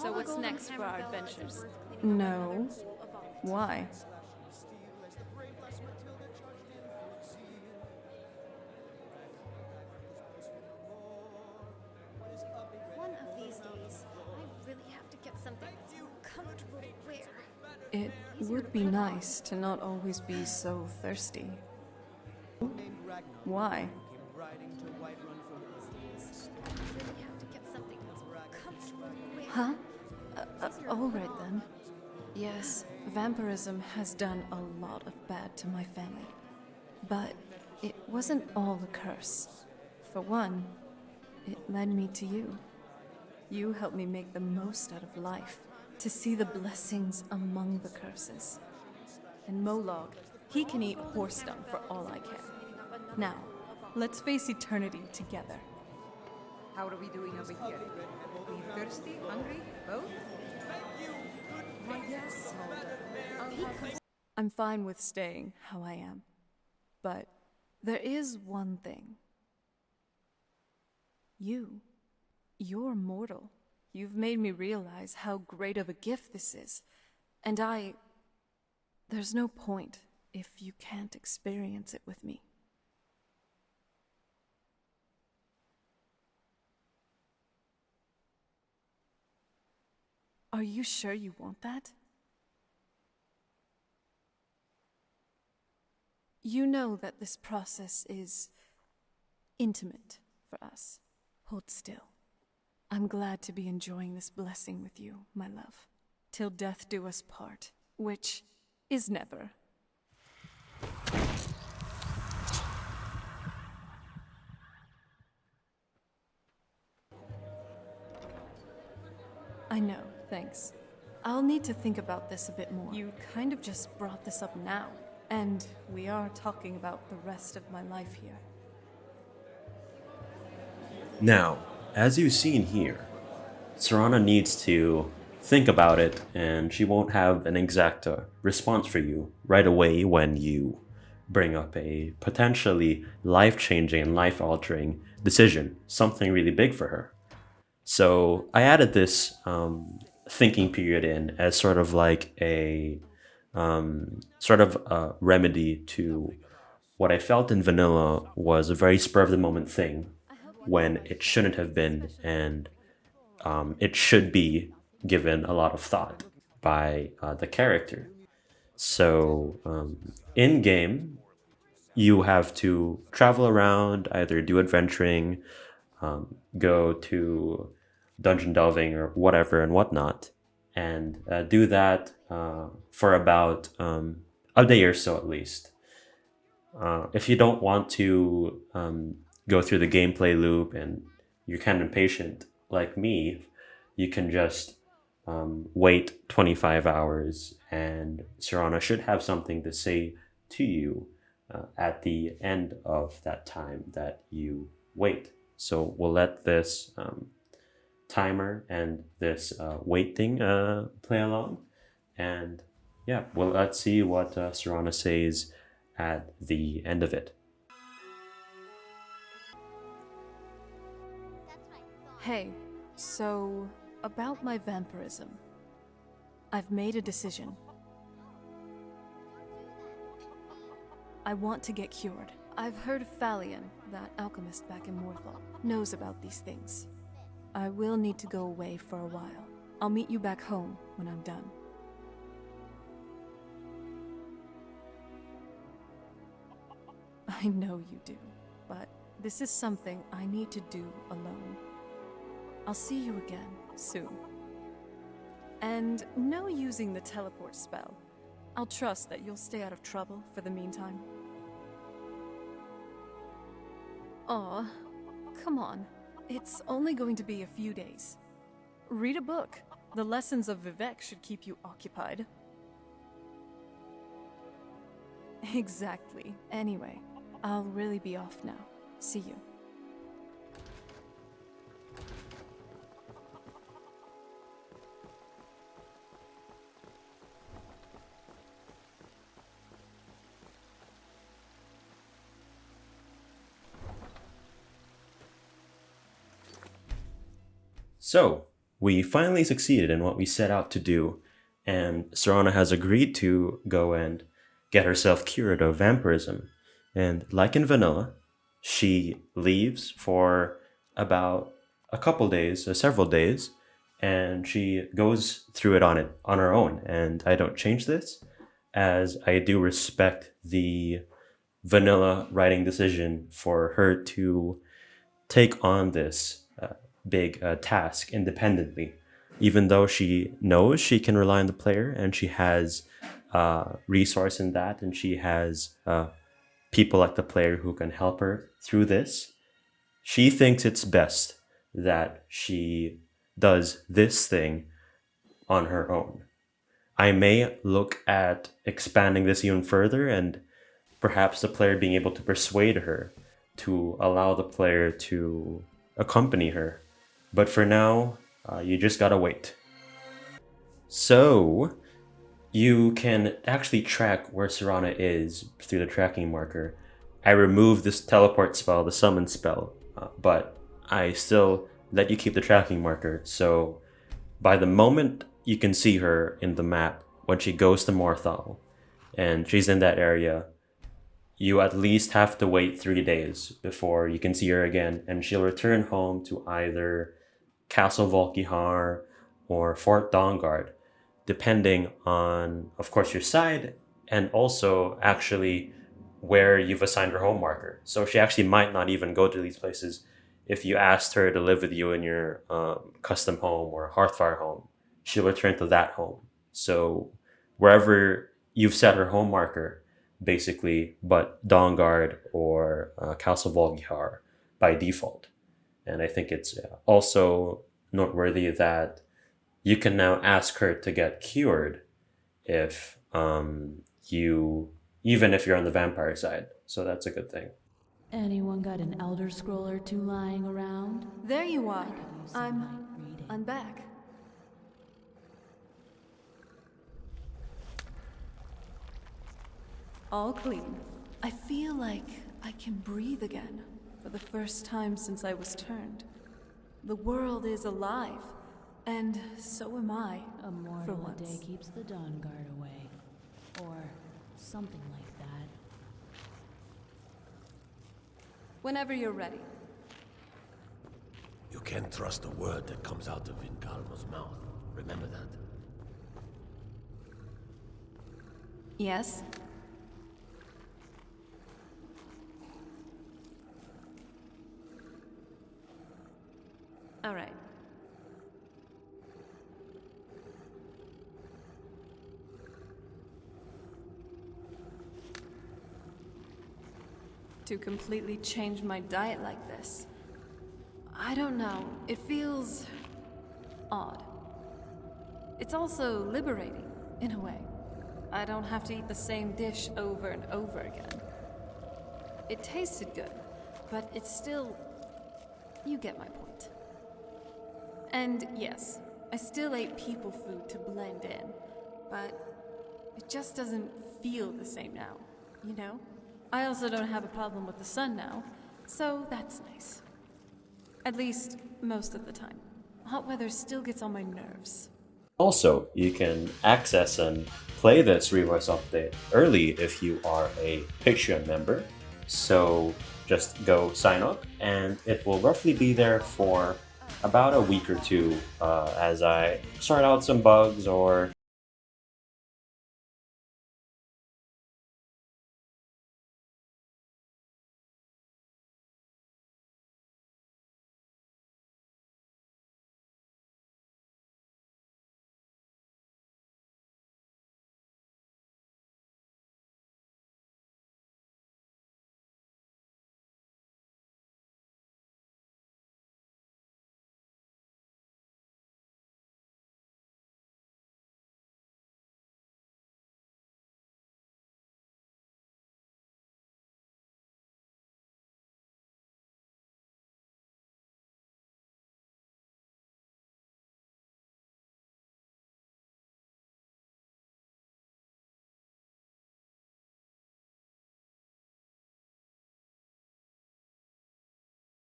So what's next for our adventures? No. Why? One of these days, I really have to get something that's comfortable to wear. It would be nice to not always be so thirsty. Why? I really have to get something that's comfortable to wear. Huh? Alright then. Yes, vampirism has done a lot of bad to my family. But it wasn't all a curse. For one, it led me to you. You helped me make the most out of life, to see the blessings among the curses. And Molog, he can eat horse dung for all I care. Now, let's face eternity together. How are we doing over here? Are you thirsty? Hungry? Both? Why, yes, Mulder. I'm fine with staying how I am. But there is one thing. You're mortal. You've made me realize how great of a gift this is. And there's no point if you can't experience it with me. Are you sure you want that? You know that this process is intimate for us. Hold still. I'm glad to be enjoying this blessing with you, my love. Till death do us part, which is never. I know, thanks. I'll need to think about this a bit more. You kind of just brought this up now, and we are talking about the rest of my life here. Now, as you've seen here, Serana needs to think about it, and she won't have an exact response for you right away when you bring up a potentially life-changing and life-altering decision, something really big for her. So I added this thinking period in as sort of like a remedy to what I felt in vanilla was a very spur of the moment thing when it shouldn't have been, and it should be given a lot of thought by the character. So in game, you have to travel around, either do adventuring, go to dungeon delving or whatever and whatnot, and do that for about a day or so at least. If you don't want to go through the gameplay loop and you're kind of impatient like me, you can just wait 25 hours and Serana should have something to say to you at the end of that time that you wait. So we'll let this timer and this wait thing play along. And yeah, well, let's see what Serana says at the end of it. Hey, so about my vampirism. I've made a decision. I want to get cured. I've heard Phalion, that alchemist back in Morthal, knows about these things. I will need to go away for a while. I'll meet you back home when I'm done. I know you do, but this is something I need to do alone. I'll see you again soon. And no using the teleport spell. I'll trust that you'll stay out of trouble for the meantime. Aw, come on. It's only going to be a few days. Read a book. The lessons of Vivek should keep you occupied. Exactly. Anyway, I'll really be off now. See you. So, we finally succeeded in what we set out to do, and Serana has agreed to go and get herself cured of vampirism. And like in vanilla, she leaves for about a couple days, or several days, and she goes through it on her own. And I don't change this, as I do respect the vanilla writing decision for her to take on this big task independently, even though she knows she can rely on the player and she has resource in that, and she has people like the player who can help her through this. She thinks it's best that she does this thing on her own. I may look at expanding this even further, and perhaps the player being able to persuade her to allow the player to accompany her. But for now, you just gotta wait. So, you can actually track where Serana is through the tracking marker. I removed this teleport spell, the summon spell, but I still let you keep the tracking marker. So by the moment you can see her in the map, when she goes to Morthal and she's in that area, you at least have to wait 3 days before you can see her again, and she'll return home to either Castle Volkihar or Fort Dawnguard, depending on, of course, your side, and also actually where you've assigned her home marker. So she actually might not even go to these places if you asked her to live with you in your custom home or Hearthfire home. She'll return to that home. So wherever you've set her home marker, basically, but Dawnguard or Castle Volkihar by default. And I think it's also noteworthy that you can now ask her to get cured if even if you're on the vampire side. So that's a good thing. Anyone got an Elder Scroll or two lying around? There you are. Could use some light reading. I'm back. All clean. I feel like I can breathe again for the first time since I was turned. The world is alive, and so am I, A for mortal a day once. keeps the dawn guard away. Or something like that. Whenever you're ready. You can't trust a word that comes out of Vinkalma's mouth. Remember that. Yes? All right. To completely change my diet like this, I don't know. It feels odd. It's also liberating, in a way. I don't have to eat the same dish over and over again. It tasted good, but it's still... You get my point. And yes, I still ate people food to blend in, but it just doesn't feel the same now, you know? I also don't have a problem with the sun now, so that's nice. At least, most of the time. Hot weather still gets on my nerves. Also, you can access and play this Revoice update early if you are a Patreon member. So just go sign up, and it will roughly be there for about a week or two as I sort out some bugs or